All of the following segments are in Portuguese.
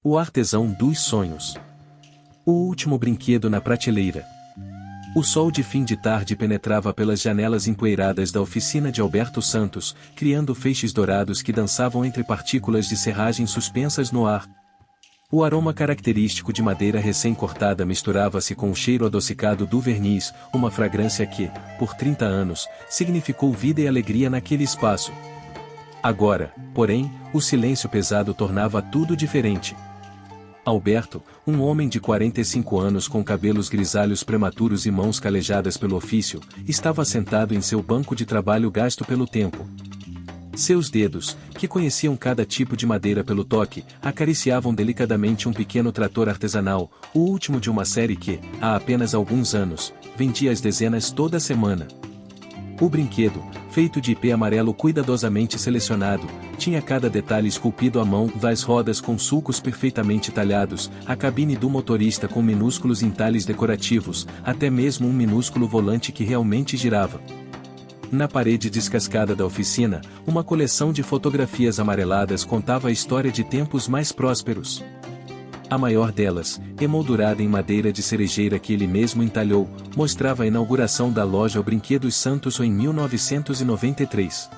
O artesão dos sonhos. O último brinquedo na prateleira. O sol de fim de tarde penetrava pelas janelas empoeiradas da oficina de Alberto Santos, criando feixes dourados que dançavam entre partículas de serragem suspensas no ar. O aroma característico de madeira recém-cortada misturava-se com o cheiro adocicado do verniz, uma fragrância que, por 30 anos, significou vida e alegria naquele espaço. Agora, porém, o silêncio pesado tornava tudo diferente. Alberto, um homem de 45 anos com cabelos grisalhos prematuros e mãos calejadas pelo ofício, estava sentado em seu banco de trabalho gasto pelo tempo. Seus dedos, que conheciam cada tipo de madeira pelo toque, acariciavam delicadamente um pequeno trator artesanal, o último de uma série que, há apenas alguns anos, vendia às dezenas toda semana. O brinquedo, feito de ipê amarelo cuidadosamente selecionado, tinha cada detalhe esculpido à mão, das rodas com sulcos perfeitamente talhados, a cabine do motorista com minúsculos entalhes decorativos, até mesmo um minúsculo volante que realmente girava. Na parede descascada da oficina, uma coleção de fotografias amareladas contava a história de tempos mais prósperos. A maior delas, emoldurada em madeira de cerejeira que ele mesmo entalhou, mostrava a inauguração da loja O Brinquedos Santos em 1993.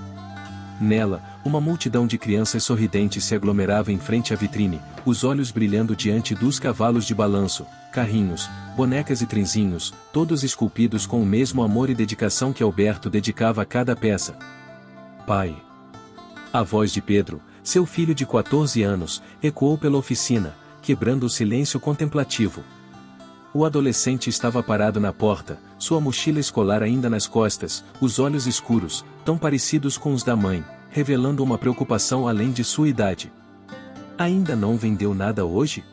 Nela, uma multidão de crianças sorridentes se aglomerava em frente à vitrine, os olhos brilhando diante dos cavalos de balanço, carrinhos, bonecas e trenzinhos, todos esculpidos com o mesmo amor e dedicação que Alberto dedicava a cada peça. Pai! A voz de Pedro, seu filho de 14 anos, ecoou pela oficina, quebrando o silêncio contemplativo. O adolescente estava parado na porta, sua mochila escolar ainda nas costas, os olhos escuros, tão parecidos com os da mãe, revelando uma preocupação além de sua idade. Ainda não vendeu nada hoje?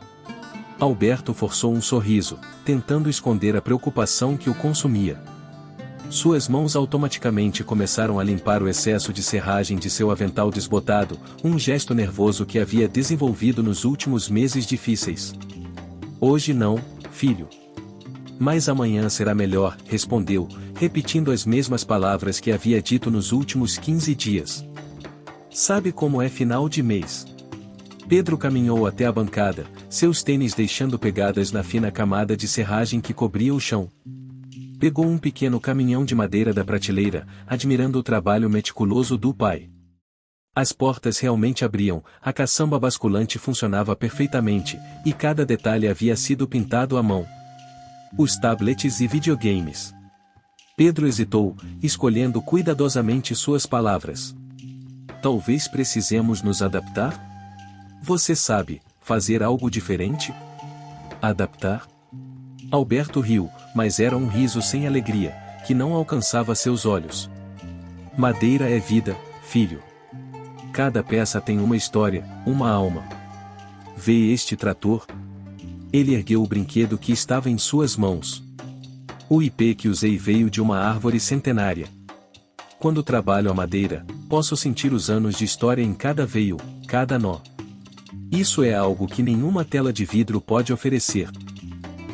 Alberto forçou um sorriso, tentando esconder a preocupação que o consumia. Suas mãos automaticamente começaram a limpar o excesso de serragem de seu avental desbotado, um gesto nervoso que havia desenvolvido nos últimos meses difíceis. Hoje não, filho. Mas amanhã será melhor, respondeu, repetindo as mesmas palavras que havia dito nos últimos 15 dias. Sabe como é final de mês? Pedro caminhou até a bancada, seus tênis deixando pegadas na fina camada de serragem que cobria o chão. Pegou um pequeno caminhão de madeira da prateleira, admirando o trabalho meticuloso do pai. As portas realmente abriam, a caçamba basculante funcionava perfeitamente, e cada detalhe havia sido pintado à mão. Os tablets e videogames. Pedro hesitou, escolhendo cuidadosamente suas palavras. Talvez precisemos nos adaptar? Você sabe, fazer algo diferente? Adaptar? Alberto riu, mas era um riso sem alegria, que não alcançava seus olhos. Madeira é vida, filho. Cada peça tem uma história, uma alma. Vê este trator? Ele ergueu o brinquedo que estava em suas mãos. O ipê que usei veio de uma árvore centenária. Quando trabalho a madeira, posso sentir os anos de história em cada veio, cada nó. Isso é algo que nenhuma tela de vidro pode oferecer.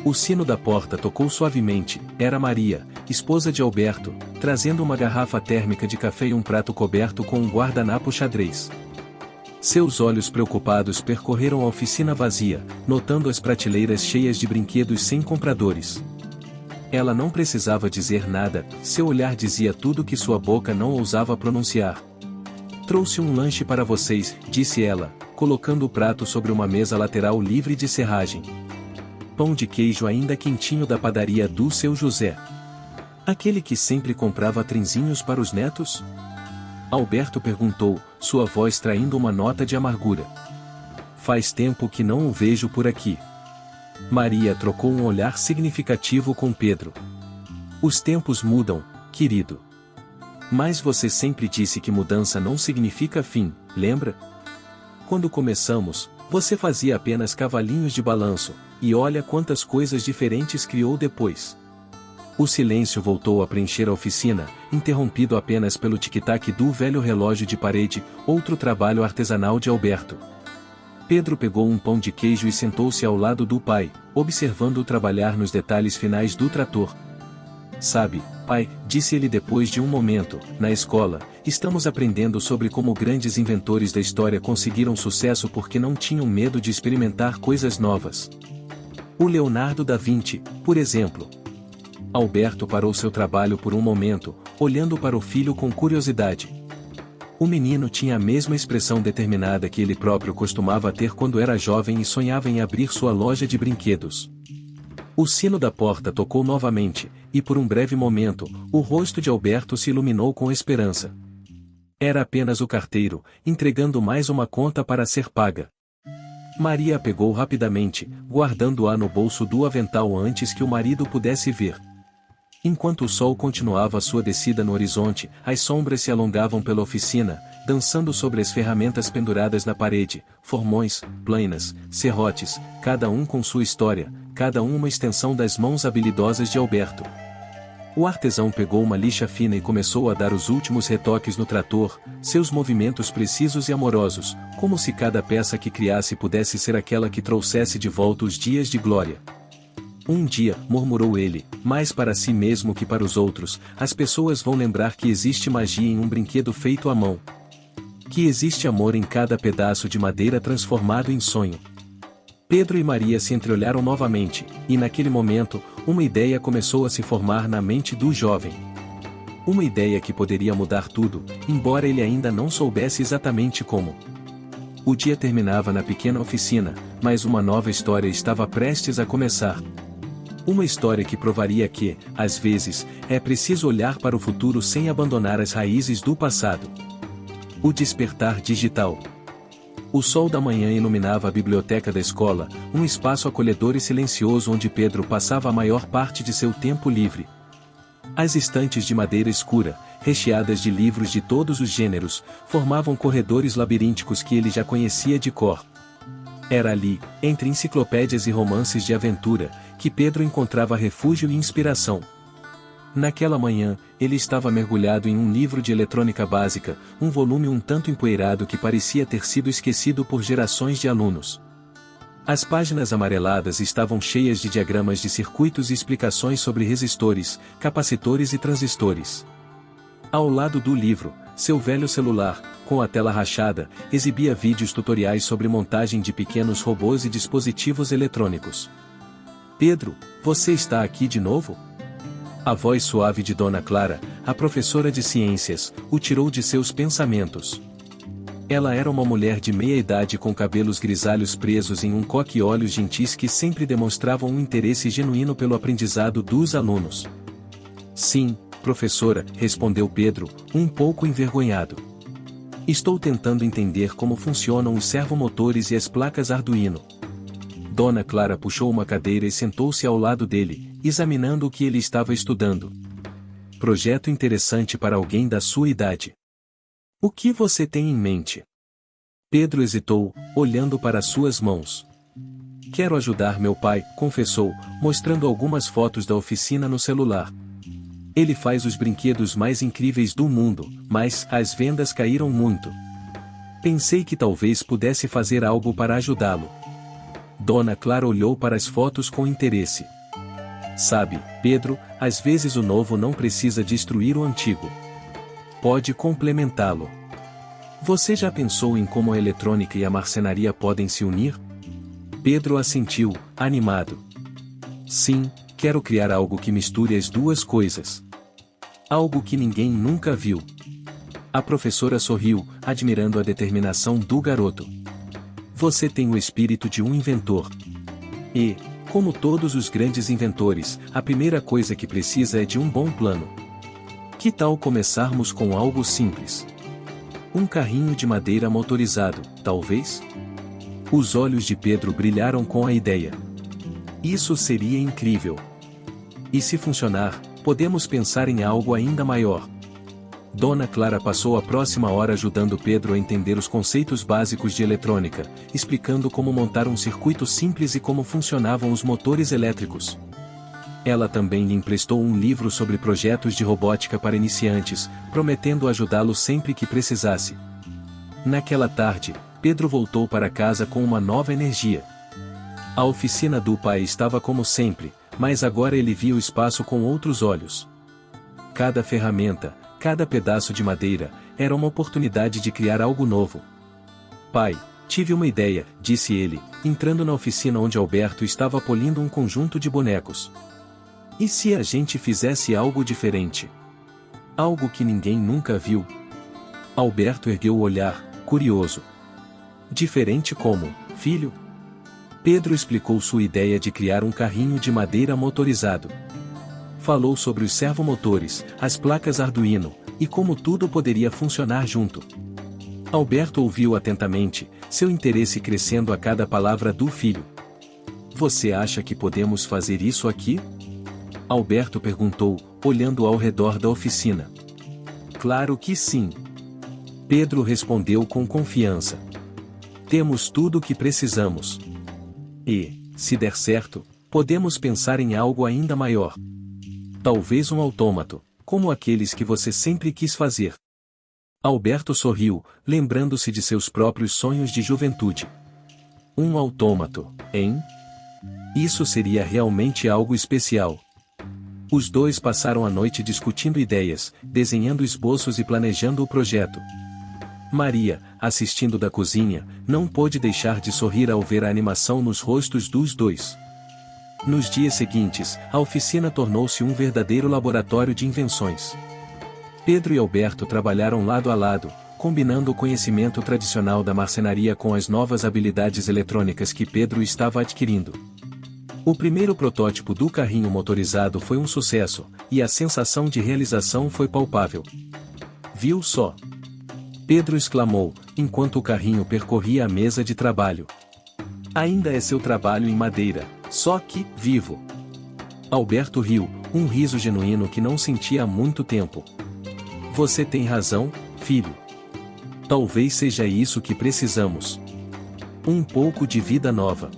O sino da porta tocou suavemente, era Maria, esposa de Alberto, trazendo uma garrafa térmica de café e um prato coberto com um guardanapo xadrez. Seus olhos preocupados percorreram a oficina vazia, notando as prateleiras cheias de brinquedos sem compradores. Ela não precisava dizer nada, seu olhar dizia tudo que sua boca não ousava pronunciar. Trouxe um lanche para vocês, disse ela, colocando o prato sobre uma mesa lateral livre de serragem. Pão de queijo ainda quentinho da padaria do seu José. Aquele que sempre comprava trenzinhos para os netos? Alberto perguntou, sua voz traindo uma nota de amargura. Faz tempo que não o vejo por aqui. Maria trocou um olhar significativo com Pedro. Os tempos mudam, querido. Mas você sempre disse que mudança não significa fim, lembra? Quando começamos, você fazia apenas cavalinhos de balanço, e olha quantas coisas diferentes criou depois. O silêncio voltou a preencher a oficina, interrompido apenas pelo tic-tac do velho relógio de parede, outro trabalho artesanal de Alberto. Pedro pegou um pão de queijo e sentou-se ao lado do pai, observando-o trabalhar nos detalhes finais do trator. Sabe, pai, disse ele depois de um momento, na escola, estamos aprendendo sobre como grandes inventores da história conseguiram sucesso porque não tinham medo de experimentar coisas novas. O Leonardo da Vinci, por exemplo. Alberto parou seu trabalho por um momento, olhando para o filho com curiosidade. O menino tinha a mesma expressão determinada que ele próprio costumava ter quando era jovem e sonhava em abrir sua loja de brinquedos. O sino da porta tocou novamente, e por um breve momento, o rosto de Alberto se iluminou com esperança. Era apenas o carteiro, entregando mais uma conta para ser paga. Maria a pegou rapidamente, guardando-a no bolso do avental antes que o marido pudesse ver. Enquanto o sol continuava sua descida no horizonte, as sombras se alongavam pela oficina, dançando sobre as ferramentas penduradas na parede, formões, plainas, serrotes, cada um com sua história, cada um uma extensão das mãos habilidosas de Alberto. O artesão pegou uma lixa fina e começou a dar os últimos retoques no trator, seus movimentos precisos e amorosos, como se cada peça que criasse pudesse ser aquela que trouxesse de volta os dias de glória. Um dia, murmurou ele, mais para si mesmo que para os outros, as pessoas vão lembrar que existe magia em um brinquedo feito à mão. Que existe amor em cada pedaço de madeira transformado em sonho. Pedro e Maria se entreolharam novamente, e naquele momento, uma ideia começou a se formar na mente do jovem. Uma ideia que poderia mudar tudo, embora ele ainda não soubesse exatamente como. O dia terminava na pequena oficina, mas uma nova história estava prestes a começar. Uma história que provaria que, às vezes, é preciso olhar para o futuro sem abandonar as raízes do passado. O despertar digital. O sol da manhã iluminava a biblioteca da escola, um espaço acolhedor e silencioso onde Pedro passava a maior parte de seu tempo livre. As estantes de madeira escura, recheadas de livros de todos os gêneros, formavam corredores labirínticos que ele já conhecia de cor. Era ali, entre enciclopédias e romances de aventura, que Pedro encontrava refúgio e inspiração. Naquela manhã, ele estava mergulhado em um livro de eletrônica básica, um volume um tanto empoeirado que parecia ter sido esquecido por gerações de alunos. As páginas amareladas estavam cheias de diagramas de circuitos e explicações sobre resistores, capacitores e transistores. Ao lado do livro, seu velho celular, com a tela rachada, exibia vídeos tutoriais sobre montagem de pequenos robôs e dispositivos eletrônicos. Pedro, você está aqui de novo? A voz suave de Dona Clara, a professora de ciências, o tirou de seus pensamentos. Ela era uma mulher de meia-idade com cabelos grisalhos presos em um coque e olhos gentis que sempre demonstravam um interesse genuíno pelo aprendizado dos alunos. Sim, professora, respondeu Pedro, um pouco envergonhado. Estou tentando entender como funcionam os servomotores e as placas Arduino. Dona Clara puxou uma cadeira e sentou-se ao lado dele, examinando o que ele estava estudando. Projeto interessante para alguém da sua idade. O que você tem em mente? Pedro hesitou, olhando para suas mãos. Quero ajudar meu pai, confessou, mostrando algumas fotos da oficina no celular. Ele faz os brinquedos mais incríveis do mundo, mas as vendas caíram muito. Pensei que talvez pudesse fazer algo para ajudá-lo. Dona Clara olhou para as fotos com interesse. Sabe, Pedro, às vezes o novo não precisa destruir o antigo. Pode complementá-lo. Você já pensou em como a eletrônica e a marcenaria podem se unir? Pedro assentiu, animado. Sim, quero criar algo que misture as duas coisas. Algo que ninguém nunca viu. A professora sorriu, admirando a determinação do garoto. Você tem o espírito de um inventor. E, como todos os grandes inventores, a primeira coisa que precisa é de um bom plano. Que tal começarmos com algo simples? Um carrinho de madeira motorizado, talvez? Os olhos de Pedro brilharam com a ideia. Isso seria incrível. E se funcionar, podemos pensar em algo ainda maior. Dona Clara passou a próxima hora ajudando Pedro a entender os conceitos básicos de eletrônica, explicando como montar um circuito simples e como funcionavam os motores elétricos. Ela também lhe emprestou um livro sobre projetos de robótica para iniciantes, prometendo ajudá-lo sempre que precisasse. Naquela tarde, Pedro voltou para casa com uma nova energia. A oficina do pai estava como sempre, mas agora ele via o espaço com outros olhos. Cada ferramenta, cada pedaço de madeira, era uma oportunidade de criar algo novo. Pai, tive uma ideia, disse ele, entrando na oficina onde Alberto estava polindo um conjunto de bonecos. E se a gente fizesse algo diferente? Algo que ninguém nunca viu? Alberto ergueu o olhar, curioso. Diferente como, filho? Pedro explicou sua ideia de criar um carrinho de madeira motorizado. Falou sobre os servomotores, as placas Arduino, e como tudo poderia funcionar junto. Alberto ouviu atentamente, seu interesse crescendo a cada palavra do filho. Você acha que podemos fazer isso aqui? Alberto perguntou, olhando ao redor da oficina. Claro que sim. Pedro respondeu com confiança. Temos tudo o que precisamos. E, se der certo, podemos pensar em algo ainda maior. Talvez um autômato, como aqueles que você sempre quis fazer. Alberto sorriu, lembrando-se de seus próprios sonhos de juventude. Um autômato, hein? Isso seria realmente algo especial. Os dois passaram a noite discutindo ideias, desenhando esboços e planejando o projeto. Maria, assistindo da cozinha, não pôde deixar de sorrir ao ver a animação nos rostos dos dois. Nos dias seguintes, a oficina tornou-se um verdadeiro laboratório de invenções. Pedro e Alberto trabalharam lado a lado, combinando o conhecimento tradicional da marcenaria com as novas habilidades eletrônicas que Pedro estava adquirindo. O primeiro protótipo do carrinho motorizado foi um sucesso, e a sensação de realização foi palpável. Viu só? Pedro exclamou, enquanto o carrinho percorria a mesa de trabalho. Ainda é seu trabalho em madeira, só que, vivo. Alberto riu, um riso genuíno que não sentia há muito tempo. Você tem razão, filho. Talvez seja isso que precisamos. Um pouco de vida nova.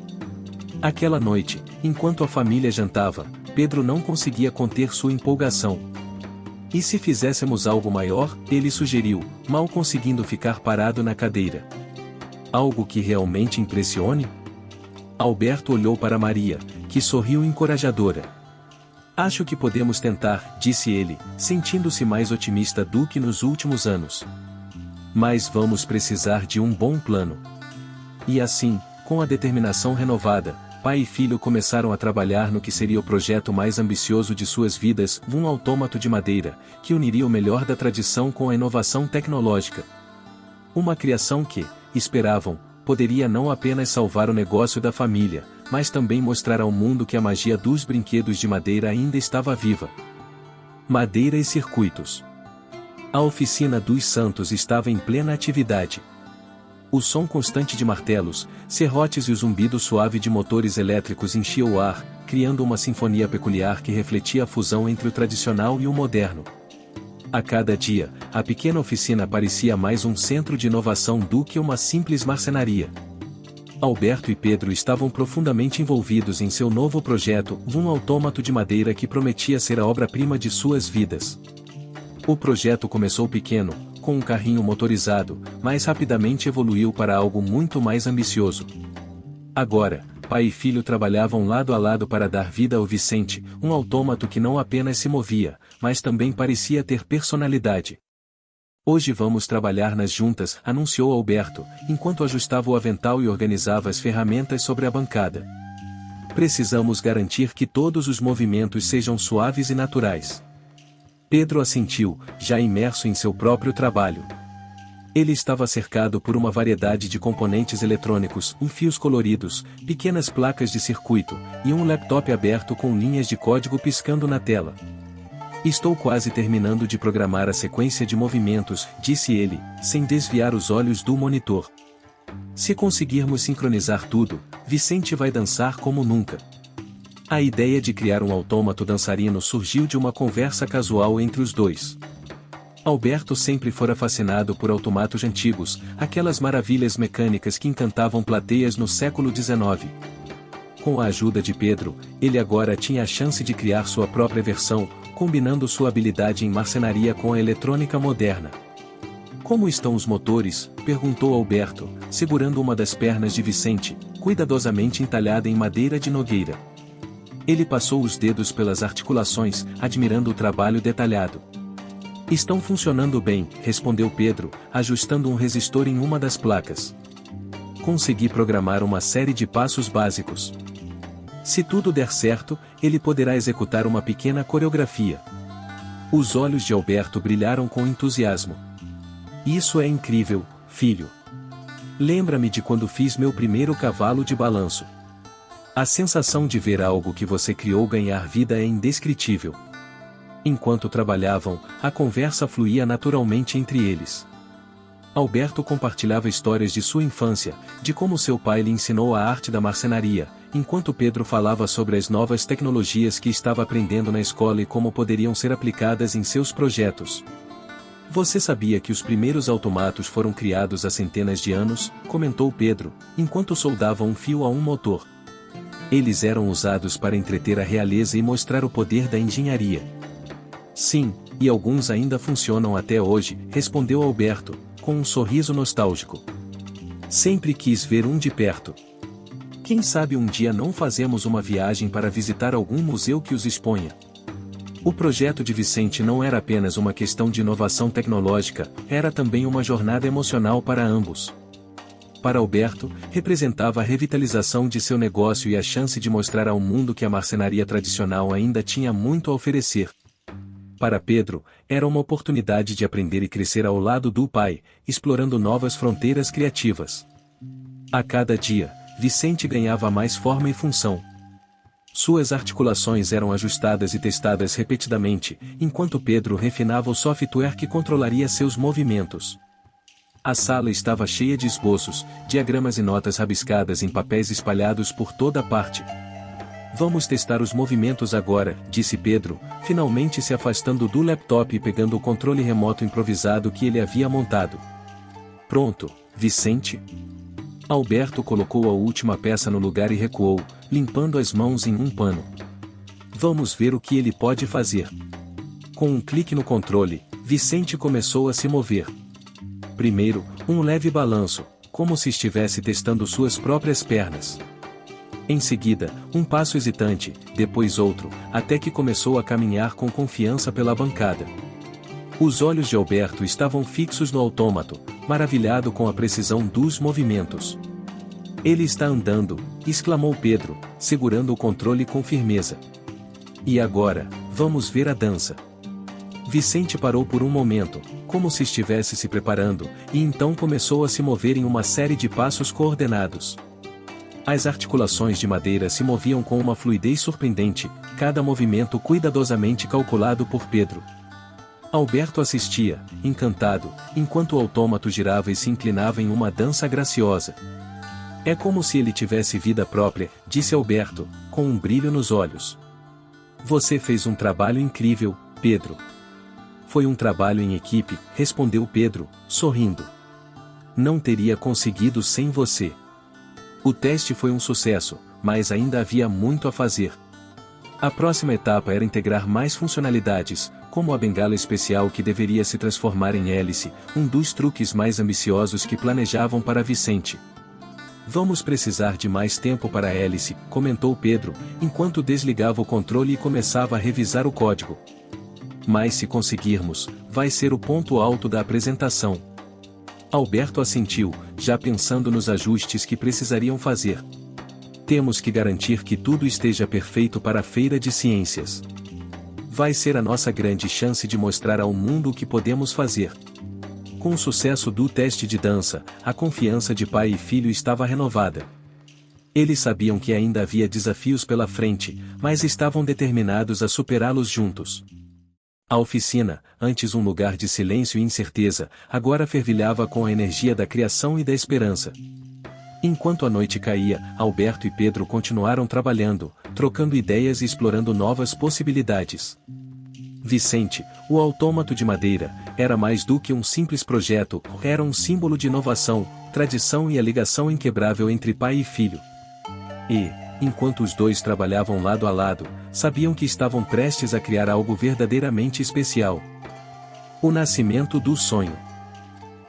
Aquela noite, enquanto a família jantava, Pedro não conseguia conter sua empolgação. E se fizéssemos algo maior, ele sugeriu, mal conseguindo ficar parado na cadeira. Algo que realmente impressione? Alberto olhou para Maria, que sorriu encorajadora. Acho que podemos tentar, disse ele, sentindo-se mais otimista do que nos últimos anos. Mas vamos precisar de um bom plano. E assim, com a determinação renovada, pai e filho começaram a trabalhar no que seria o projeto mais ambicioso de suas vidas, um autômato de madeira, que uniria o melhor da tradição com a inovação tecnológica. Uma criação que, esperavam, poderia não apenas salvar o negócio da família, mas também mostrar ao mundo que a magia dos brinquedos de madeira ainda estava viva. Madeira e circuitos. A oficina dos Santos estava em plena atividade. O som constante de martelos, serrotes e o zumbido suave de motores elétricos enchia o ar, criando uma sinfonia peculiar que refletia a fusão entre o tradicional e o moderno. A cada dia, a pequena oficina parecia mais um centro de inovação do que uma simples marcenaria. Alberto e Pedro estavam profundamente envolvidos em seu novo projeto, um autômato de madeira que prometia ser a obra-prima de suas vidas. O projeto começou pequeno, com um carrinho motorizado, mas rapidamente evoluiu para algo muito mais ambicioso. Agora, pai e filho trabalhavam lado a lado para dar vida ao Vicente, um autômato que não apenas se movia, mas também parecia ter personalidade. Hoje vamos trabalhar nas juntas, anunciou Alberto, enquanto ajustava o avental e organizava as ferramentas sobre a bancada. Precisamos garantir que todos os movimentos sejam suaves e naturais. Pedro assentiu, já imerso em seu próprio trabalho. Ele estava cercado por uma variedade de componentes eletrônicos, fios coloridos, pequenas placas de circuito, e um laptop aberto com linhas de código piscando na tela. Estou quase terminando de programar a sequência de movimentos, disse ele, sem desviar os olhos do monitor. Se conseguirmos sincronizar tudo, Vicente vai dançar como nunca. A ideia de criar um autômato dançarino surgiu de uma conversa casual entre os dois. Alberto sempre fora fascinado por automatos antigos, aquelas maravilhas mecânicas que encantavam plateias no século XIX. Com a ajuda de Pedro, ele agora tinha a chance de criar sua própria versão, combinando sua habilidade em marcenaria com a eletrônica moderna. Como estão os motores? Perguntou Alberto, segurando uma das pernas de Vicente, cuidadosamente entalhada em madeira de nogueira. Ele passou os dedos pelas articulações, admirando o trabalho detalhado. Estão funcionando bem, respondeu Pedro, ajustando um resistor em uma das placas. Consegui programar uma série de passos básicos. Se tudo der certo, ele poderá executar uma pequena coreografia. Os olhos de Alberto brilharam com entusiasmo. Isso é incrível, filho. Lembra-me de quando fiz meu primeiro cavalo de balanço. A sensação de ver algo que você criou ganhar vida é indescritível. Enquanto trabalhavam, a conversa fluía naturalmente entre eles. Alberto compartilhava histórias de sua infância, de como seu pai lhe ensinou a arte da marcenaria, enquanto Pedro falava sobre as novas tecnologias que estava aprendendo na escola e como poderiam ser aplicadas em seus projetos. Você sabia que os primeiros automatos foram criados há centenas de anos? Comentou Pedro, enquanto soldava um fio a um motor. Eles eram usados para entreter a realeza e mostrar o poder da engenharia. Sim, e alguns ainda funcionam até hoje, respondeu Alberto, com um sorriso nostálgico. Sempre quis ver um de perto. Quem sabe um dia não fazemos uma viagem para visitar algum museu que os exponha? O projeto de Vicente não era apenas uma questão de inovação tecnológica, era também uma jornada emocional para ambos. Para Alberto, representava a revitalização de seu negócio e a chance de mostrar ao mundo que a marcenaria tradicional ainda tinha muito a oferecer. Para Pedro, era uma oportunidade de aprender e crescer ao lado do pai, explorando novas fronteiras criativas. A cada dia, Vicente ganhava mais forma e função. Suas articulações eram ajustadas e testadas repetidamente, enquanto Pedro refinava o software que controlaria seus movimentos. A sala estava cheia de esboços, diagramas e notas rabiscadas em papéis espalhados por toda parte. Vamos testar os movimentos agora, disse Pedro, finalmente se afastando do laptop e pegando o controle remoto improvisado que ele havia montado. Pronto, Vicente? Alberto colocou a última peça no lugar e recuou, limpando as mãos em um pano. Vamos ver o que ele pode fazer. Com um clique no controle, Vicente começou a se mover. Primeiro, um leve balanço, como se estivesse testando suas próprias pernas. Em seguida, um passo hesitante, depois outro, até que começou a caminhar com confiança pela bancada. Os olhos de Alberto estavam fixos no autômato, maravilhado com a precisão dos movimentos. Ele está andando, exclamou Pedro, segurando o controle com firmeza. E agora, vamos ver a dança. Vicente parou por um momento, como se estivesse se preparando, e então começou a se mover em uma série de passos coordenados. As articulações de madeira se moviam com uma fluidez surpreendente, cada movimento cuidadosamente calculado por Pedro. Alberto assistia, encantado, enquanto o autômato girava e se inclinava em uma dança graciosa. É como se ele tivesse vida própria, disse Alberto, com um brilho nos olhos. Você fez um trabalho incrível, Pedro. Foi um trabalho em equipe, respondeu Pedro, sorrindo. Não teria conseguido sem você. O teste foi um sucesso, mas ainda havia muito a fazer. A próxima etapa era integrar mais funcionalidades, como a bengala especial que deveria se transformar em hélice, um dos truques mais ambiciosos que planejavam para Vicente. Vamos precisar de mais tempo para a hélice, comentou Pedro, enquanto desligava o controle e começava a revisar o código. Mas se conseguirmos, vai ser o ponto alto da apresentação. Alberto assentiu, já pensando nos ajustes que precisariam fazer. Temos que garantir que tudo esteja perfeito para a Feira de Ciências. Vai ser a nossa grande chance de mostrar ao mundo o que podemos fazer. Com o sucesso do teste de dança, a confiança de pai e filho estava renovada. Eles sabiam que ainda havia desafios pela frente, mas estavam determinados a superá-los juntos. A oficina, antes um lugar de silêncio e incerteza, agora fervilhava com a energia da criação e da esperança. Enquanto a noite caía, Alberto e Pedro continuaram trabalhando, trocando ideias e explorando novas possibilidades. Vicente, o autômato de madeira, era mais do que um simples projeto, era um símbolo de inovação, tradição e a ligação inquebrável entre pai e filho. E, enquanto os dois trabalhavam lado a lado, sabiam que estavam prestes a criar algo verdadeiramente especial. O nascimento do sonho.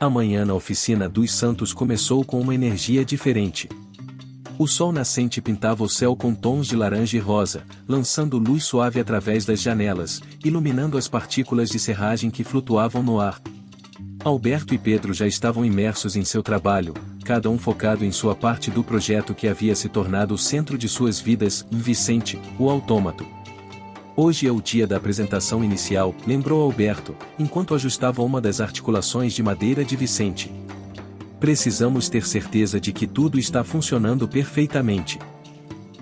Amanhã na oficina dos Santos começou com uma energia diferente. O sol nascente pintava o céu com tons de laranja e rosa, lançando luz suave através das janelas, iluminando as partículas de serragem que flutuavam no ar. Alberto e Pedro já estavam imersos em seu trabalho, cada um focado em sua parte do projeto que havia se tornado o centro de suas vidas. Vicente, o autômato. Hoje é o dia da apresentação inicial, lembrou Alberto, enquanto ajustava uma das articulações de madeira de Vicente. Precisamos ter certeza de que tudo está funcionando perfeitamente.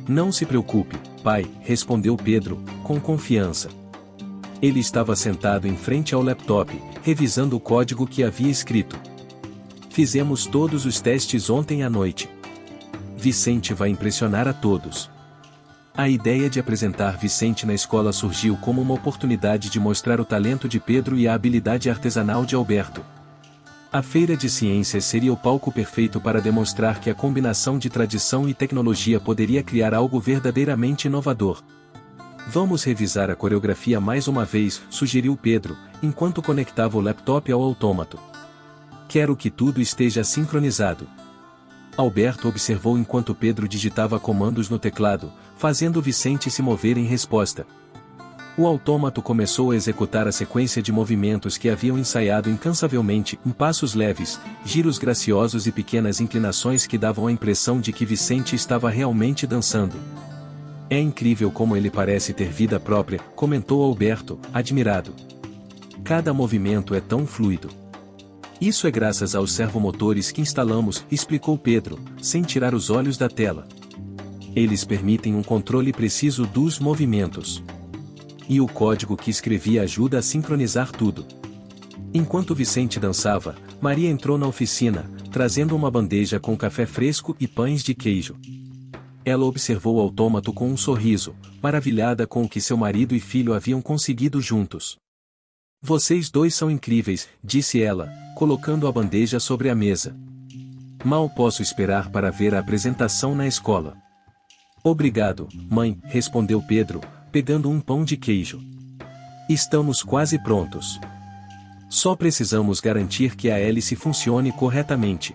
Não se preocupe, pai, respondeu Pedro, com confiança. Ele estava sentado em frente ao laptop, revisando o código que havia escrito. Fizemos todos os testes ontem à noite. Vicente vai impressionar a todos. A ideia de apresentar Vicente na escola surgiu como uma oportunidade de mostrar o talento de Pedro e a habilidade artesanal de Alberto. A Feira de Ciências seria o palco perfeito para demonstrar que a combinação de tradição e tecnologia poderia criar algo verdadeiramente inovador. Vamos revisar a coreografia mais uma vez, sugeriu Pedro, enquanto conectava o laptop ao autômato. Quero que tudo esteja sincronizado. Alberto observou enquanto Pedro digitava comandos no teclado, fazendo Vicente se mover em resposta. O autômato começou a executar a sequência de movimentos que haviam ensaiado incansavelmente, em passos leves, giros graciosos e pequenas inclinações que davam a impressão de que Vicente estava realmente dançando. É incrível como ele parece ter vida própria, comentou Alberto, admirado. Cada movimento é tão fluido. Isso é graças aos servomotores que instalamos, explicou Pedro, sem tirar os olhos da tela. Eles permitem um controle preciso dos movimentos. E o código que escrevi ajuda a sincronizar tudo. Enquanto Vicente dançava, Maria entrou na oficina, trazendo uma bandeja com café fresco e pães de queijo. Ela observou o autômato com um sorriso, maravilhada com o que seu marido e filho haviam conseguido juntos. Vocês dois são incríveis, disse ela, colocando a bandeja sobre a mesa. Mal posso esperar para ver a apresentação na escola. Obrigado, mãe, respondeu Pedro, pegando um pão de queijo. Estamos quase prontos. Só precisamos garantir que a hélice funcione corretamente.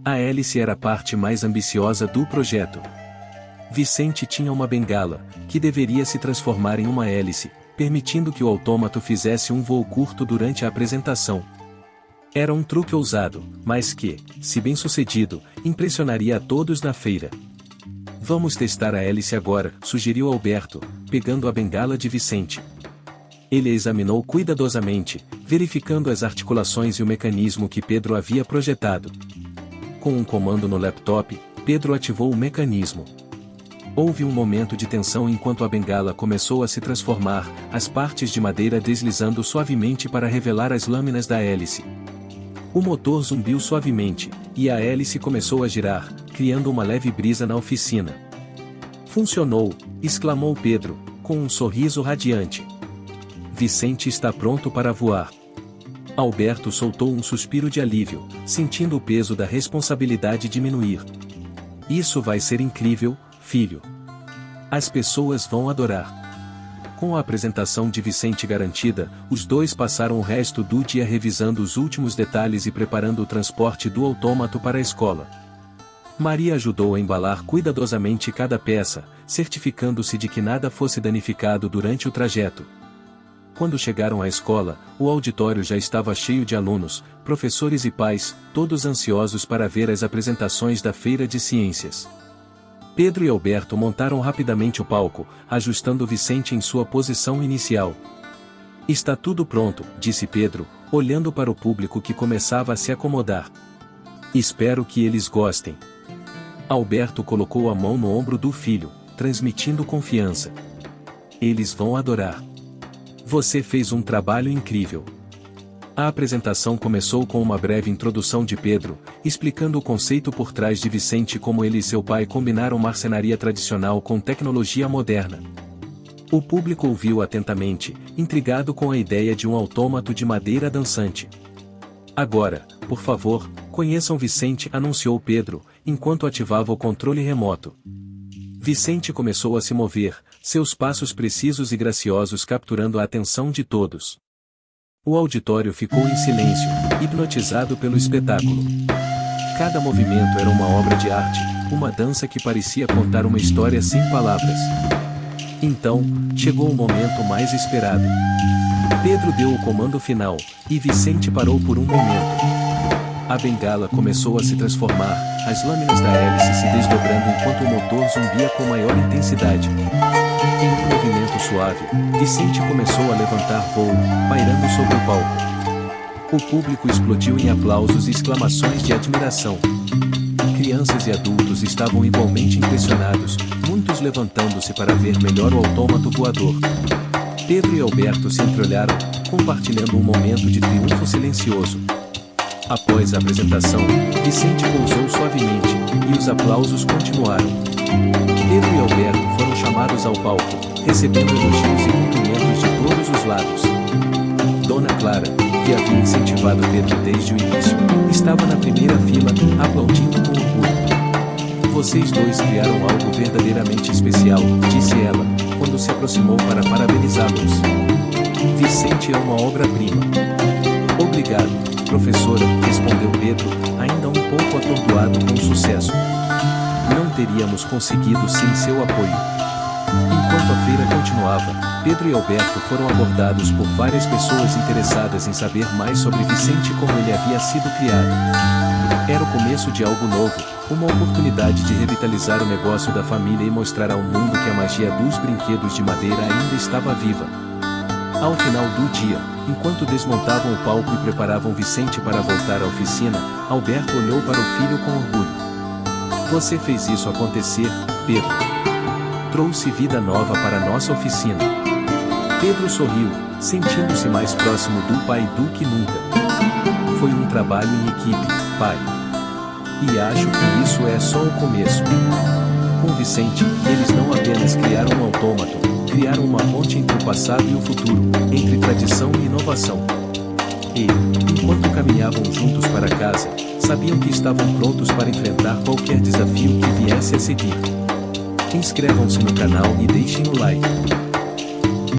A hélice era a parte mais ambiciosa do projeto. Vicente tinha uma bengala, que deveria se transformar em uma hélice, permitindo que o autômato fizesse um voo curto durante a apresentação. Era um truque ousado, mas que, se bem sucedido, impressionaria a todos na feira. Vamos testar a hélice agora, sugeriu Alberto, pegando a bengala de Vicente. Ele a examinou cuidadosamente, verificando as articulações e o mecanismo que Pedro havia projetado. Com um comando no laptop, Pedro ativou o mecanismo. Houve um momento de tensão enquanto a bengala começou a se transformar, as partes de madeira deslizando suavemente para revelar as lâminas da hélice. O motor zumbiu suavemente, e a hélice começou a girar, criando uma leve brisa na oficina. Funcionou, exclamou Pedro, com um sorriso radiante. Vicente está pronto para voar. Alberto soltou um suspiro de alívio, sentindo o peso da responsabilidade diminuir. Isso vai ser incrível, filho. As pessoas vão adorar. Com a apresentação de Vicente garantida, os dois passaram o resto do dia revisando os últimos detalhes e preparando o transporte do autômato para a escola. Maria ajudou a embalar cuidadosamente cada peça, certificando-se de que nada fosse danificado durante o trajeto. Quando chegaram à escola, o auditório já estava cheio de alunos, professores e pais, todos ansiosos para ver as apresentações da Feira de Ciências. Pedro e Alberto montaram rapidamente o palco, ajustando Vicente em sua posição inicial. Está tudo pronto, disse Pedro, olhando para o público que começava a se acomodar. Espero que eles gostem. Alberto colocou a mão no ombro do filho, transmitindo confiança. Eles vão adorar. Você fez um trabalho incrível. A apresentação começou com uma breve introdução de Pedro, explicando o conceito por trás de Vicente e como ele e seu pai combinaram marcenaria tradicional com tecnologia moderna. O público ouviu atentamente, intrigado com a ideia de um autômato de madeira dançante. Agora, por favor, conheçam Vicente, anunciou Pedro, enquanto ativava o controle remoto. Vicente começou a se mover, seus passos precisos e graciosos capturando a atenção de todos. O auditório ficou em silêncio, hipnotizado pelo espetáculo. Cada movimento era uma obra de arte, uma dança que parecia contar uma história sem palavras. Então, chegou o momento mais esperado. Pedro deu o comando final, e Vicente parou por um momento. A bengala começou a se transformar, as lâminas da hélice se desdobrando enquanto o motor zumbia com maior intensidade. Em um movimento suave, Vicente começou a levantar voo, pairando sobre o palco. O público explodiu em aplausos e exclamações de admiração. Crianças e adultos estavam igualmente impressionados, muitos levantando-se para ver melhor o autômato voador. Pedro e Alberto se entreolharam, compartilhando um momento de triunfo silencioso. Após a apresentação, Vicente pousou suavemente, e os aplausos continuaram. Pedro e Alberto foram chamados ao palco, recebendo elogios e cumprimentos de todos os lados. Dona Clara, que havia incentivado Pedro desde o início, estava na primeira fila, aplaudindo com orgulho. Vocês dois criaram algo verdadeiramente especial, disse ela, quando se aproximou para parabenizá-los. Vicente é uma obra-prima. Obrigado, professora, respondeu Pedro, ainda um pouco atordoado com o sucesso. Não teríamos conseguido sem seu apoio. Enquanto a feira continuava, Pedro e Alberto foram abordados por várias pessoas interessadas em saber mais sobre Vicente e como ele havia sido criado. Era o começo de algo novo, uma oportunidade de revitalizar o negócio da família e mostrar ao mundo que a magia dos brinquedos de madeira ainda estava viva. Ao final do dia, enquanto desmontavam o palco e preparavam Vicente para voltar à oficina, Alberto olhou para o filho com orgulho. Você fez isso acontecer, Pedro. Trouxe vida nova para nossa oficina. Pedro sorriu, sentindo-se mais próximo do pai do que nunca. Foi um trabalho em equipe, pai. E acho que isso é só o começo. Com Vicente, eles não apenas criaram um autômato, criaram uma ponte entre o passado e o futuro, entre tradição e inovação. E, enquanto caminhavam juntos para casa, sabiam que estavam prontos para enfrentar qualquer desafio que viesse a seguir. Inscrevam-se no canal e deixem o like.